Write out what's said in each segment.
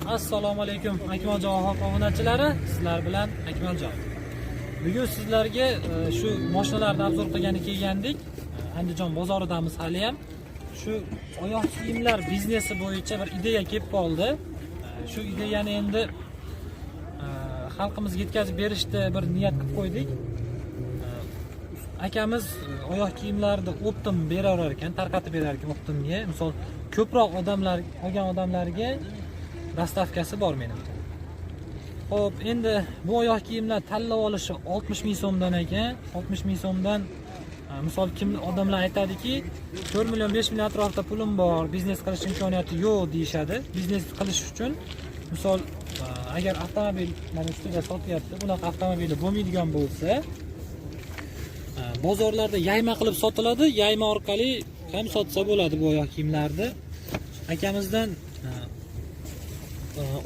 Assalomu alaykum Akmaljon obunachilari, sizlar bilan Akmaljon. Bugun sizlarga shu mashinalarni obzor qilgani kelgandik. Andijon bozoridamiz hali ham. Shu oyoq kiyimlar biznesi bo'yicha bir ideya kelib qoldi. Shu ideyani endi xalqimizga yetkazib berishda bir niyat qilib qo'ydik. Akamiz oyoq kiyimlarni optim beraverar ekan, tarqatib berar ekan optimga. Misol ko'proq odamlar olgan odamlarga dastavkasi bor menimcha. Xo'p, endi bu oyoq kiyimlar tanlab olishi 60 ming so'mdan ekan. 60 ming so'mdan misol kim odamlar aytadiki, 4 million 5 million atrofida pulim bor, biznes qilish imkoniyati yo'q deyshadi. Biznes qilish uchun misol agar avtomobil mana ustida sotyapti, bunaqa avtomobili bo'lmaydigan bo'lsa, bozorlarda yayma qilib sotiladi. Yayma orqali ham sotsa bo'ladi bu oyoq kiyimlarni. Akamizdan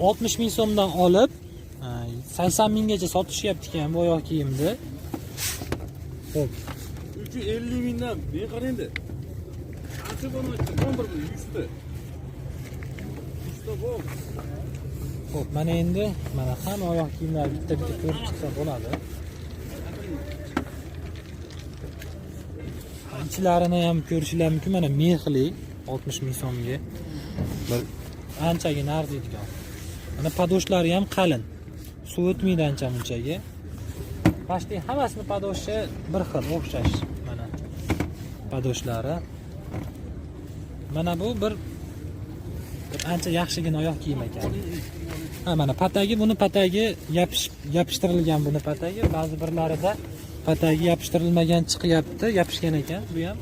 60 ming so'mdan olib 80 minggacha sotishyapti ekan bu oyoq kiyimni. Xo'p, 350 mingdan beqar endi. Qancha bo'lmoqchi? 11 ming 100 ta. 100 ta bor. xo'p, mana endi mana hamma oyoq kiyimlar bitta-bitta ko'rib chiqsa bo'ladi. İçlarini ham ko'rishlar mumkin. Mana mexli 60 ming so'mga. Bir anchagina arziydigan. Mana padoshlari ham qalin. Suv o'tmaydi ancha munchaga. Pashti hammasini padoshi bir xil, o'xshash. Mana padoshlari. Mana bu bir ancha yaxshigina oyoq kiyim ekan. Ha, mana patagi, buni patagi yopishtirilgan buni patagi. Ba'zi birlarida patagi yopishtirilmagan chiqyapti, yopishgan ekan bu ham.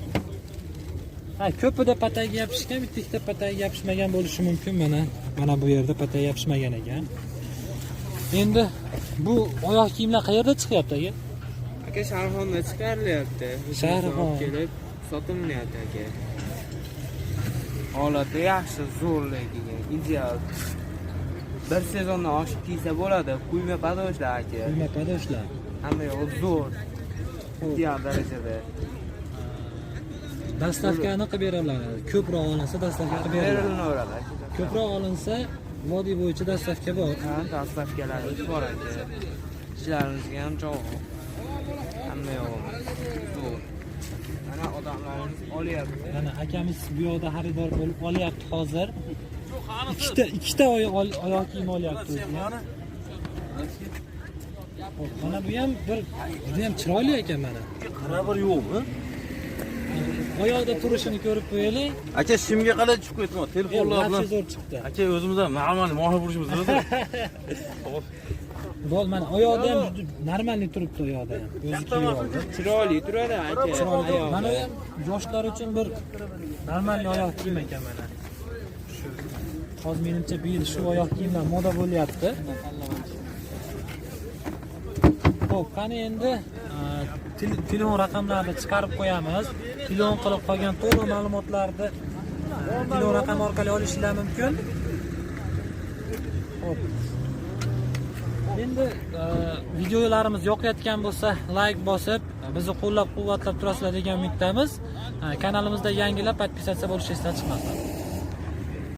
Ha, ko'pida patagi yopishgan, bitta patagi yopishmagan bo'lishi mumkin. Mana bu yerda patagi yopishmagan ekan. Endi bu oyoq kiyimlar qayerda chiqyapti aka? Aka, Sharxonda chiqarilyapti. Sharxon kelib sotilyapti aka. Holati yaxshi, zo'rligiga ideal. Bir sezondan oshib kiysa bo'ladi. Quyma padoshlar aka. Quyma padoshlar. Hamma yo'q zo'r. Ideal darajada. Dastavkani qilib beriladi. Ko'proq olinsa dastavka qilib beriladi. Ko'proq olinsa vodiy bo'yicha dastavka bor. Ha, dastavkalarimiz bor aka. Ishlarimizga ham javob. Hamma yo'q. Zo'r. Mana odamlarimiz olyapti. Mana akamiz bu yoqda xaridor bo'lib olyapti hozir. Ikkita oyoq kiyim olyapti o'zi. Mana bu ham bir juda ham chiroyli ekan mana. Qara bir yo'qmi? Oyoqda turishini ko'rib qo'yaylik. Aka, shimga qalay tushib ketdim, telefonlar bilan. Zo'r chiqdi. Aka, o'zimiz ham normalniy mohir bo'lishimiz lozim. Bo'l, mana oyoqda ham normalniy turibdi oyoqda ham. O'zi kiyib oldi. Chiroyli turadi aka. Chiroyli. Mana ham yoshlar uchun bir normalniy oyoq kiyim ekan mana. Shu hozir menimcha bu yil shu oyoq kiyimlar moda bo'lyapti. Xo'p, qani endi telefon raqamlarini chiqarib qo'yamiz. Telefon qilib qolgan to'liq ma'lumotlarni telefon raqami orqali olishinglar mumkin. Xo'p. Endi videolarimiz yoqayotgan bo'lsa, like bosib, bizni qo'llab-quvvatlab turasizlar degan umiddamiz. Kanalimizda yangilar podpisatsiya bo'lishingizni esdan chiqmasin.